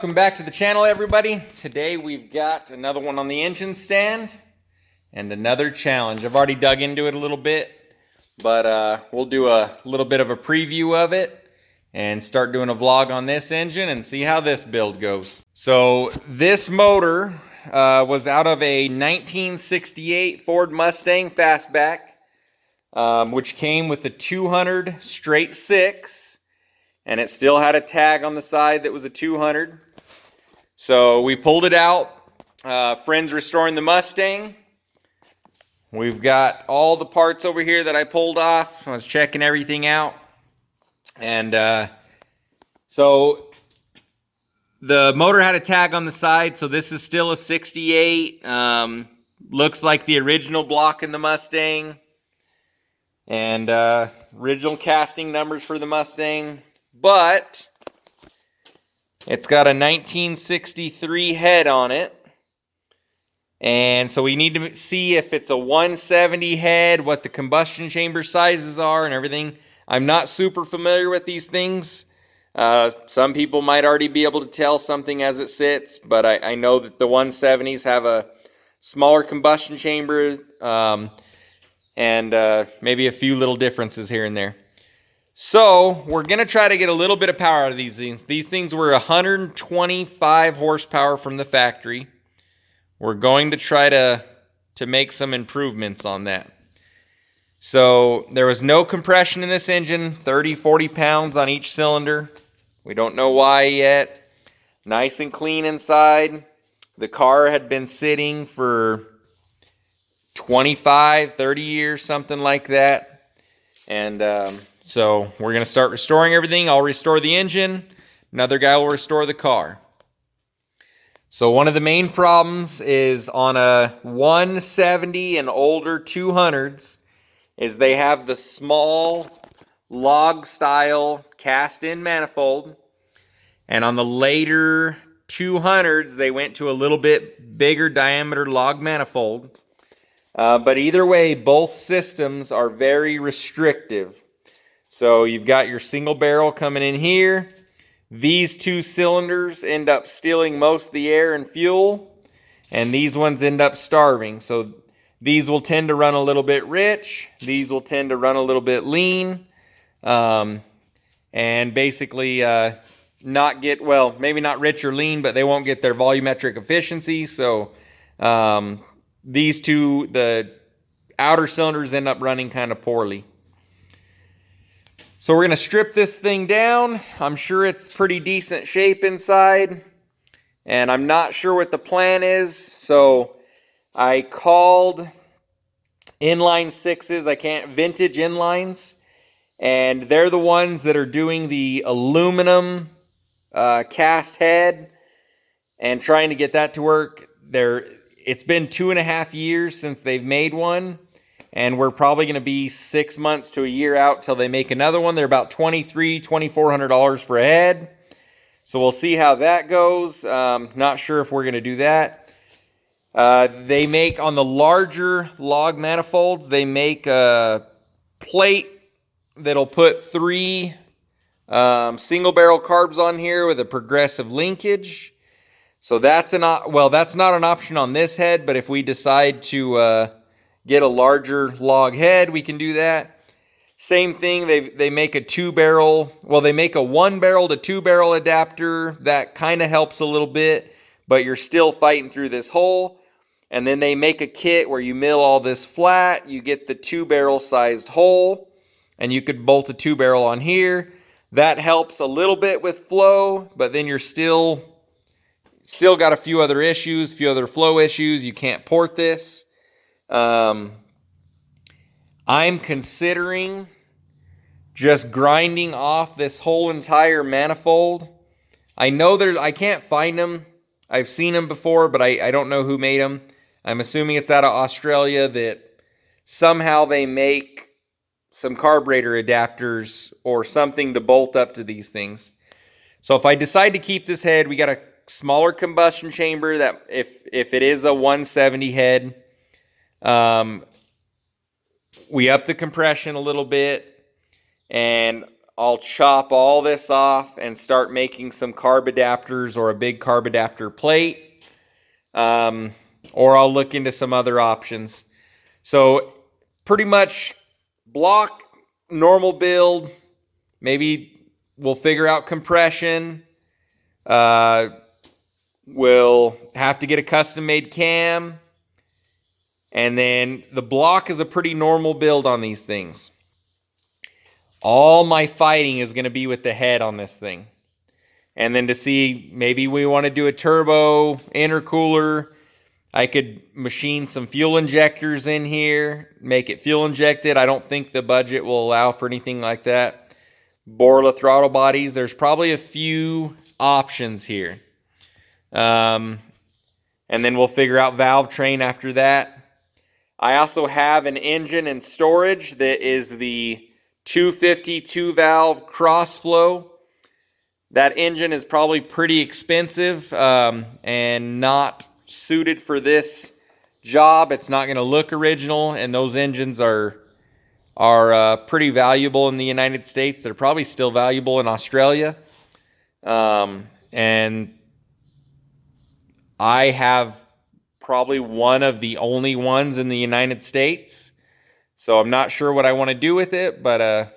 Welcome back to the channel, everybody. Today we've got another one on the engine stand and another challenge. I've already dug into it a little bit, but we'll do a little bit of a preview of it and start doing a vlog on this engine and see how this build goes. So this motor was out of a 1968 Ford Mustang Fastback, which came with a 200 straight six, and it still had a tag on the side that was a 200. So we pulled it out. Friends restoring the Mustang. We've got all the parts over here that I pulled off. I was checking everything out. And so the motor had a tag on the side. So this is still a 68. Looks like the original block in the Mustang. And original casting numbers for the Mustang. But it's got a 1963 head on it. And so we need to see if it's a 170 head, what the combustion chamber sizes are and everything. I'm not super familiar with these things. Some people might already be able to tell something as it sits, but I know that the 170s have a smaller combustion chamber and maybe a few little differences here and there. So we're going to try to get a little bit of power out of these things. These things were 125 horsepower from the factory. We're going to try to make some improvements on that. So there was no compression in this engine, 30, 40 pounds on each cylinder. We don't know why yet. Nice and clean inside. The car had been sitting for 25, 30 years, something like that. And so we're going to start restoring everything. I'll restore the engine. Another guy will restore the car. So one of the main problems is on a 170 and older 200s is they have the small log style cast-in manifold. And on the later 200s, they went to a little bit bigger diameter log manifold. But either way, both systems are very restrictive. So you've got your single barrel coming in here. These two cylinders end up stealing most of the air and fuel, and these ones end up starving. So these will tend to run a little bit rich. These will tend to run a little bit lean, and basically not get, well, maybe not rich or lean, but they won't get their volumetric efficiency. So these two, the outer cylinders end up running kind of poorly. So we're going to strip this thing down. I'm sure it's pretty decent shape inside. And I'm not sure what the plan is. So I called inline sixes. Vintage inlines. And they're the ones that are doing the aluminum cast head and trying to get that to work. It's been 2.5 years since they've made one. And we're probably going to be 6 months to a year out till they make another one. They're about $2,300, $2,400 for a head. So we'll see how that goes. Not sure if we're going to do that. They make, on the larger log manifolds, they make a plate that'll put 3 single barrel carbs on here with a progressive linkage. So that's not an option on this head, but if we decide to get a larger log head, we can do that. Same thing, they make a 2-barrel, well, they make a 1-barrel to 2-barrel adapter. That kind of helps a little bit, but you're still fighting through this hole. And then they make a kit where you mill all this flat, you get the 2-barrel sized hole, and you could bolt a 2-barrel on here. That helps a little bit with flow, but then you're still got a few other issues, a few other flow issues. You can't port this. I'm considering just grinding off this whole entire manifold. I know I can't find them. I've seen them before, but I don't know who made them. I'm assuming it's out of Australia, that somehow they make some carburetor adapters or something to bolt up to these things. So if I decide to keep this head, we got a smaller combustion chamber that if it is a 170 head, we up the compression a little bit, and I'll chop all this off and start making some carb adapters or a big carb adapter plate. Or I'll look into some other options. So pretty much block, normal build. Maybe we'll figure out compression. We'll have to get a custom made cam. And then the block is a pretty normal build on these things. All my fighting is going to be with the head on this thing. And then to see, maybe we want to do a turbo intercooler. I could machine some fuel injectors in here, make it fuel injected. I don't think the budget will allow for anything like that. Borla throttle bodies. There's probably a few options here. And then we'll figure out valve train after that. I also have an engine in storage that is the 250 2-valve cross-flow. That engine is probably pretty expensive and not suited for this job. It's not going to look original, and those engines are pretty valuable in the United States. They're probably still valuable in Australia. And I have probably one of the only ones in the United States. So I'm not sure what I want to do with it, but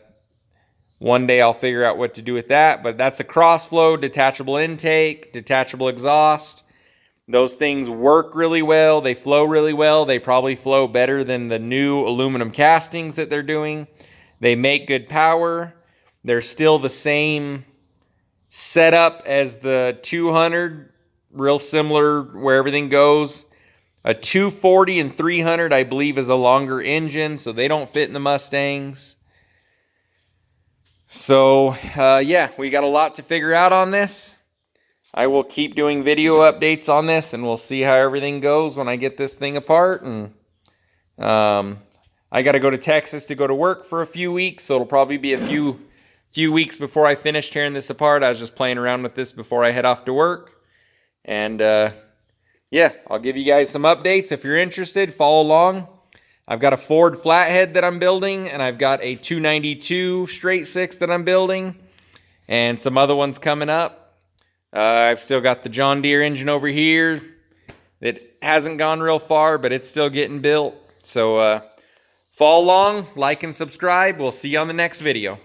one day I'll figure out what to do with that. But that's a cross-flow, detachable intake, detachable exhaust. Those things work really well. They flow really well. They probably flow better than the new aluminum castings that they're doing. They make good power. They're still the same setup as the 200, real similar where everything goes. A 240 and 300, I believe, is a longer engine, so they don't fit in the Mustangs. So, yeah, we got a lot to figure out on this. I will keep doing video updates on this, and we'll see how everything goes when I get this thing apart. And I got to go to Texas to go to work for a few weeks, so it'll probably be a few weeks before I finish tearing this apart. I was just playing around with this before I head off to work. And yeah, I'll give you guys some updates. If you're interested, follow along. I've got a Ford flathead that I'm building, and I've got a 292 straight six that I'm building, and some other ones coming up. I've still got the John Deere engine over here that hasn't gone real far, but it's still getting built. So follow along, like and subscribe. We'll see you on the next video.